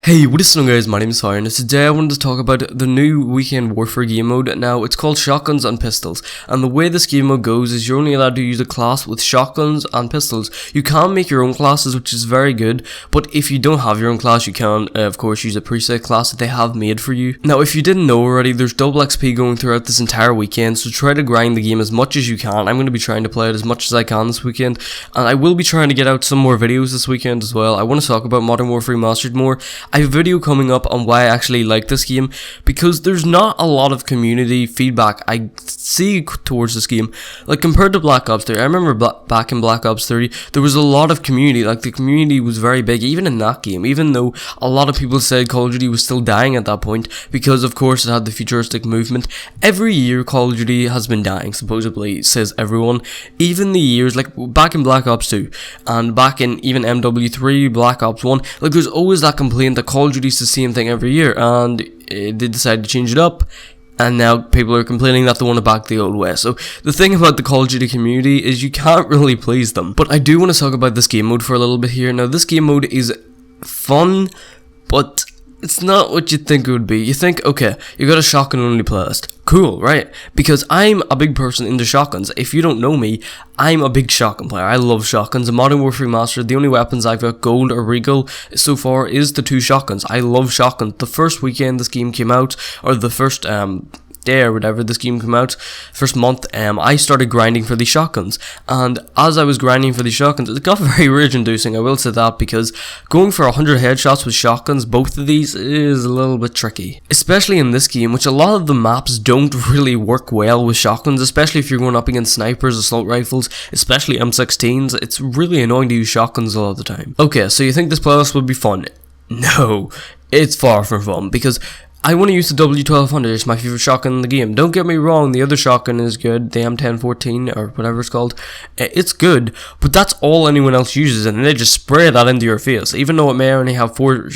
Hey, what is up guys, my name is Fire and today I wanted to talk about the new Weekend Warfare game mode. Now, it's called Shotguns and Pistols, and the way this game mode goes is you're only allowed to use a class with shotguns and pistols. You can make your own classes, which is very good, but if you don't have your own class, you can, of course, use a preset class that they have made for you. Now, if you didn't know already, there's double XP going throughout this entire weekend, so try to grind the game as much as you can. I'm going to be trying to play it as much as I can this weekend, and I will be trying to get out some more videos this weekend as well. I want to talk about Modern Warfare Remastered more. I have a video coming up on why I actually like this game, because there's not a lot of community feedback I see towards this game. Like, compared to Black Ops 3, I remember back in Black Ops 3, there was a lot of community. Like, the community was very big, even in that game, even though a lot of people said Call of Duty was still dying at that point, because of course it had the futuristic movement. Every year Call of Duty has been dying, supposedly, says everyone. Even the years, like back in Black Ops 2, and back in even MW3, Black Ops 1, like there's always that complaint that Call of Duty is the same thing every year, and they decided to change it up, and now people are complaining that they want to back the old way. So the thing about the Call of Duty community is you can't really please them. But I do want to talk about this game mode for a little bit here. Now, this game mode is fun, but it's not what you think it would be. You think, okay, you got a shotgun only playlist. Cool, right? Because I'm a big person into shotguns. If you don't know me, I'm a big shotgun player. I love shotguns. In Modern Warfare Remastered, the only weapons I've got, gold or regal, so far is the two shotguns. I love shotguns. The first weekend this game came out, or the first day or whatever this game came out, first month, I started grinding for these shotguns, and as I was grinding for these shotguns, it got very rage inducing, I will say that, because going for 100 headshots with shotguns, both of these, is a little bit tricky, especially in this game, which a lot of the maps don't really work well with shotguns, especially if you're going up against snipers, assault rifles, especially M16s. It's really annoying to use shotguns a lot of the time. Okay, so you think this playlist would be fun? No, it's far from fun, because I want to use the W1200, it's my favorite shotgun in the game. Don't get me wrong, the other shotgun is good, the M1014 or whatever it's called. It's good, but that's all anyone else uses, and they just spray that into your face. Even though it may only have 4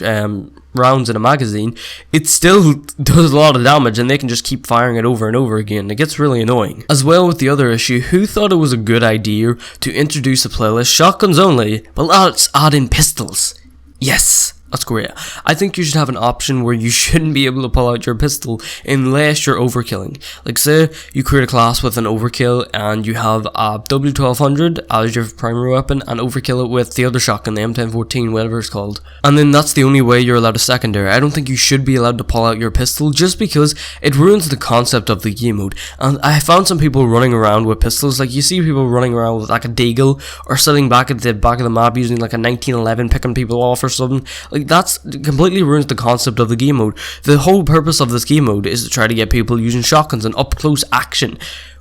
rounds in a magazine, it still does a lot of damage, and they can just keep firing it over and over again. It gets really annoying. As well with the other issue, who thought it was a good idea to introduce a playlist, shotguns only, but let's add in pistols? Yes! That's great. I think you should have an option where you shouldn't be able to pull out your pistol unless you're overkilling. Like, say you create a class with an overkill and you have a W1200 as your primary weapon and overkill it with the other shotgun, the M1014, whatever it's called. And then that's the only way you're allowed a secondary. I don't think you should be allowed to pull out your pistol just because it ruins the concept of the game mode. And I found some people running around with pistols. Like, you see people running around with like a deagle or sitting back at the back of the map using like a 1911 picking people off or something. Like, that's completely ruins the concept of the game mode. The whole purpose of this game mode is to try to get people using shotguns and up close action.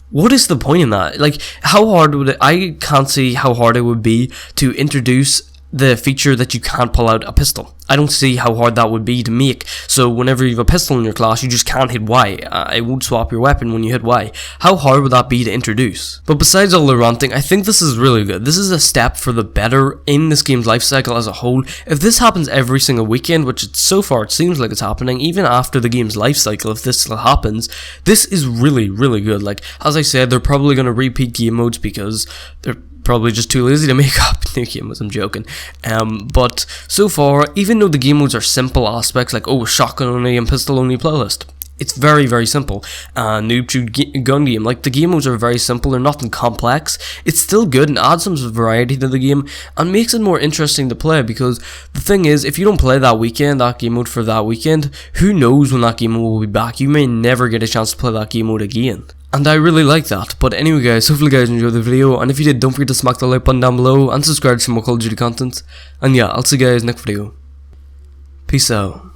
What is the point in that? Like, how hard would it? I can't see how hard it would be to introduce the feature that you can't pull out a pistol. I don't see how hard that would be to make. So whenever you have a pistol in your class, you just can't hit Y. It won't swap your weapon when you hit Y. How hard would that be to introduce? But besides all the ranting, I think this is really good. This is a step for the better in this game's life cycle as a whole. If this happens every single weekend, which so far it seems like it's happening, even after the game's life cycle, if this still happens, this is really, really good. Like, as I said, they're probably going to repeat game modes because they're probably just too lazy to make up new game modes. I'm joking. But so far, even though the game modes are simple aspects like, oh, shotgun only and pistol only playlist, it's very, very simple. Noob to gun game, like, the game modes are very simple, they're nothing complex. It's still good and adds some variety to the game and makes it more interesting to play, because the thing is, if you don't play that weekend, that game mode for that weekend, who knows when that game mode will be back. You may never get a chance to play that game mode again. And I really like that. But anyway guys, hopefully you guys enjoyed the video, and if you did, don't forget to smack the like button down below and subscribe to some more Call of Duty content. And yeah, I'll see you guys next video. Peace out.